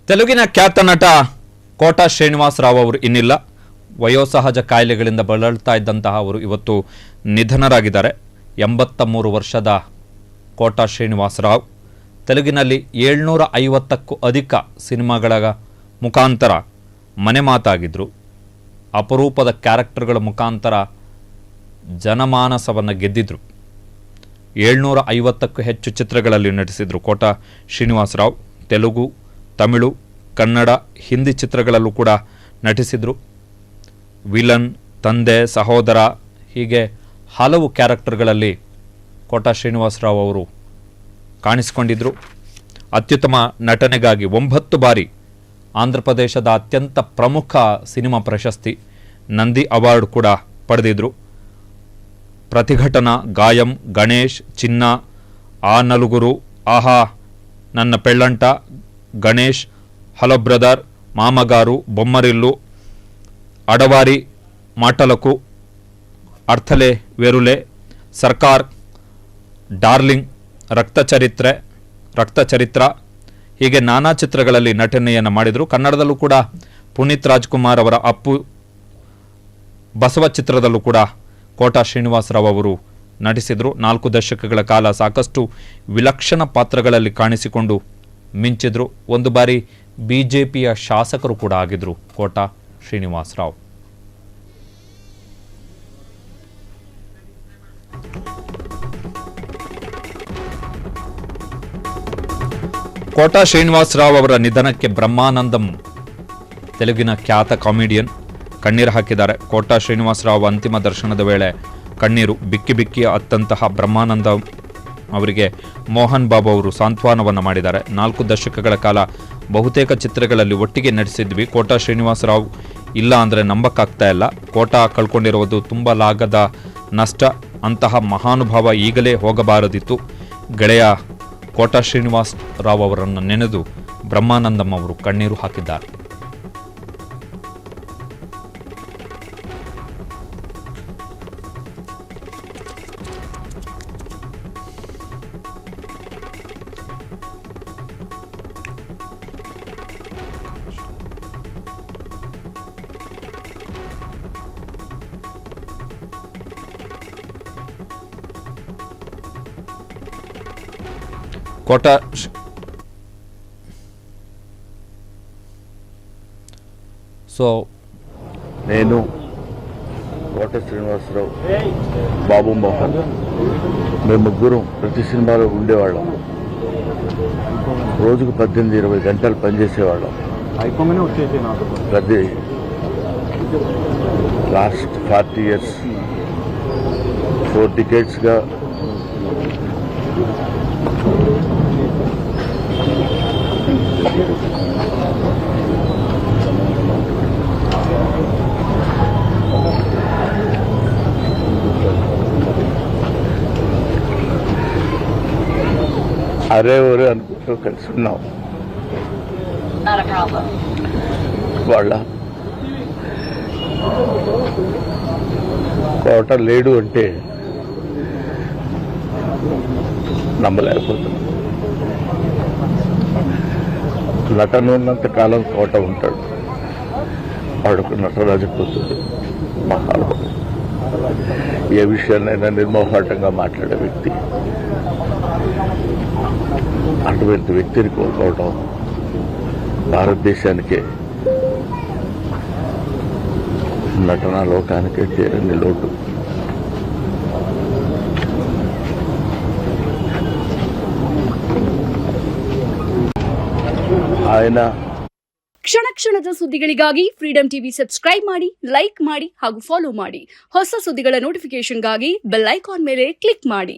ತೆಲುಗಿನ ಖ್ಯಾತ ನಟ ಕೋಟಾ ಶ್ರೀನಿವಾಸ ರಾವ್ ಅವರು ಇನ್ನಿಲ್ಲ. ವಯೋಸಹಜ ಕಾಯಿಲೆಗಳಿಂದ ಬಳಲ್ತಾ ಇದ್ದಂತಹ ಅವರು ಇವತ್ತು ನಿಧನರಾಗಿದ್ದಾರೆ. 83 ವರ್ಷದ ಕೋಟಾ ಶ್ರೀನಿವಾಸ ರಾವ್ ತೆಲುಗಿನಲ್ಲಿ 750ಕ್ಕೂ ಅಧಿಕ ಸಿನಿಮಾಗಳ ಮುಖಾಂತರ ಮನೆ ಮಾತಾಗಿದ್ದರು. ಅಪರೂಪದ ಕ್ಯಾರೆಕ್ಟರ್ಗಳ ಮುಖಾಂತರ ಜನಮಾನಸವನ್ನು ಗೆದ್ದಿದ್ರು. 750ಕ್ಕೂ ಹೆಚ್ಚು ಚಿತ್ರಗಳಲ್ಲಿ ನಟಿಸಿದರು ಕೋಟಾ ಶ್ರೀನಿವಾಸ ರಾವ್. ತೆಲುಗು, ತಮಿಳು, ಕನ್ನಡ, ಹಿಂದಿ ಚಿತ್ರಗಳಲ್ಲೂ ಕೂಡ ನಟಿಸಿದರು. ವಿಲನ್, ತಂದೆ, ಸಹೋದರ ಹೀಗೆ ಹಲವು ಕ್ಯಾರೆಕ್ಟರ್ಗಳಲ್ಲಿ ಕೋಟಾ ಶ್ರೀನಿವಾಸ ರಾವ್ ಅವರು ಕಾಣಿಸಿಕೊಂಡಿದ್ದರು. ಅತ್ಯುತ್ತಮ ನಟನೆಗಾಗಿ 9 ಬಾರಿ ಆಂಧ್ರ ಪ್ರದೇಶದ ಅತ್ಯಂತ ಪ್ರಮುಖ ಸಿನಿಮಾ ಪ್ರಶಸ್ತಿ ನಂದಿ ಅವಾರ್ಡ್ ಕೂಡ ಪಡೆದಿದ್ದರು. ಪ್ರತಿಘಟನಾ, ಗಾಯಂ, ಗಣೇಶ್, ಚಿನ್ನ, ಆ ನಲುಗುರು, ಆಹಾ ನನ್ನ ಪೆಳ್ಳಂಟ, ಗಣೇಶ್, ಹಲೋ ಬ್ರದರ್, ಮಾಮಗಾರು, ಬೊಮ್ಮರಿಲ್ಲು, ಅಡವಾರಿ, ಮಾಟಲಕು, ಅರ್ಥಲೆ ವೇರುಲೆ, ಸರ್ಕಾರ್, ಡಾರ್ಲಿಂಗ್, ರಕ್ತಚರಿತ್ರ ಹೀಗೆ ನಾನಾ ಚಿತ್ರಗಳಲ್ಲಿ ನಟನೆಯನ್ನು ಮಾಡಿದರು. ಕನ್ನಡದಲ್ಲೂ ಕೂಡ ಪುನೀತ್ ರಾಜ್ಕುಮಾರ್ ಅವರ ಅಪ್ಪು, ಬಸವ ಚಿತ್ರದಲ್ಲೂ ಕೂಡ ಕೋಟಾ ಶ್ರೀನಿವಾಸ ರಾವ್ ಅವರು ನಟಿಸಿದರು. 4 ದಶಕಗಳ ಕಾಲ ಸಾಕಷ್ಟು ವಿಲಕ್ಷಣ ಪಾತ್ರಗಳಲ್ಲಿ ಕಾಣಿಸಿಕೊಂಡು ಮಿಂಚಿದ್ರು. ಒಂದು ಬಾರಿ ಬಿಜೆಪಿಯ ಶಾಸಕರು ಕೂಡ ಆಗಿದ್ರು ಕೋಟಾ ಶ್ರೀನಿವಾಸ ರಾವ್. ಕೋಟಾ ಶ್ರೀನಿವಾಸ ರಾವ್ ಅವರ ನಿಧನಕ್ಕೆ ಬ್ರಹ್ಮಾನಂದಂ, ತೆಲುಗಿನ ಖ್ಯಾತ ಕಾಮಿಡಿಯನ್, ಕಣ್ಣೀರು ಹಾಕಿದ್ದಾರೆ. ಕೋಟಾ ಶ್ರೀನಿವಾಸ ರಾವ್ ಅಂತಿಮ ದರ್ಶನದ ವೇಳೆ ಕಣ್ಣೀರು ಬಿಕ್ಕಿ ಅತ್ತಂತಹ ಬ್ರಹ್ಮಾನಂದಂ ಅವರಿಗೆ ಮೋಹನ್ ಬಾಬು ಅವರು ಸಾಂತ್ವನವನ್ನು ಮಾಡಿದ್ದಾರೆ. 4 ದಶಕಗಳ ಕಾಲ ಬಹುತೇಕ ಚಿತ್ರಗಳಲ್ಲಿ ಒಟ್ಟಿಗೆ ನಟಿಸಿದ್ವಿ. ಕೋಟಾ ಶ್ರೀನಿವಾಸ ರಾವ್ ಇಲ್ಲ ಅಂದರೆ ನಂಬಕ್ಕಾಗ್ತಾ ಇಲ್ಲ. ಕೋಟಾ ಕಳ್ಕೊಂಡಿರುವುದು ತುಂಬಲಾಗದ ನಷ್ಟ. ಅಂತಹ ಮಹಾನುಭಾವ ಈಗಲೇ ಹೋಗಬಾರದಿತ್ತು. ಗೆಳೆಯ ಕೋಟಾ ಶ್ರೀನಿವಾಸ ರಾವ್ ಅವರನ್ನು ನೆನೆದು ಬ್ರಹ್ಮಾನಂದಂ ಅವರು ಕಣ್ಣೀರು ಹಾಕಿದ್ದಾರೆ. ಕೋಟಾ నేను కోట శ్రీనివాసరావు, బాబు మోహన్, మేము ముగ్గురం ప్రతి సినిమాలో ఉండేవాళ్ళం. రోజుకు 18-20 గంటలు పనిచేసేవాళ్ళం. ప్రతి లాస్ట్ 40 years 4 decades-గా అరే ఒరే అనుకుంటూ కలిసి ఉన్నాం. వాళ్ళ కోట లేడు అంటే నమ్మలేకపోతున్నాం. నటన ఉన్నంత కాలం కోట ఉంటాడు. వాడుకు నటరాజపోతుంది. మహానుభావుడు, ఏ విషయాన్నైనా నిర్మోహాటంగా మాట్లాడే వ్యక్తి. అటువంటి వ్యక్తిని కోల్పోవడం భారతదేశానికే, నటనా లోకానికే తీరని లోటు. ఆయన ಕ್ಷಣದ ಸುದ್ದಿಗಳಿಗಾಗಿ ಫ್ರೀಡಂ ಟಿವಿ ಸಬ್ಸ್ಕ್ರೈಬ್ ಮಾಡಿ, ಲೈಕ್ ಮಾಡಿ ಹಾಗೂ ಫಾಲೋ ಮಾಡಿ. ಹೊಸ ಸುದ್ದಿಗಳ ನೋಟಿಫಿಕೇಶನ್ಗಾಗಿ ಬೆಲ್ ಐಕಾನ್ ಮೇಲೆ ಕ್ಲಿಕ್ ಮಾಡಿ.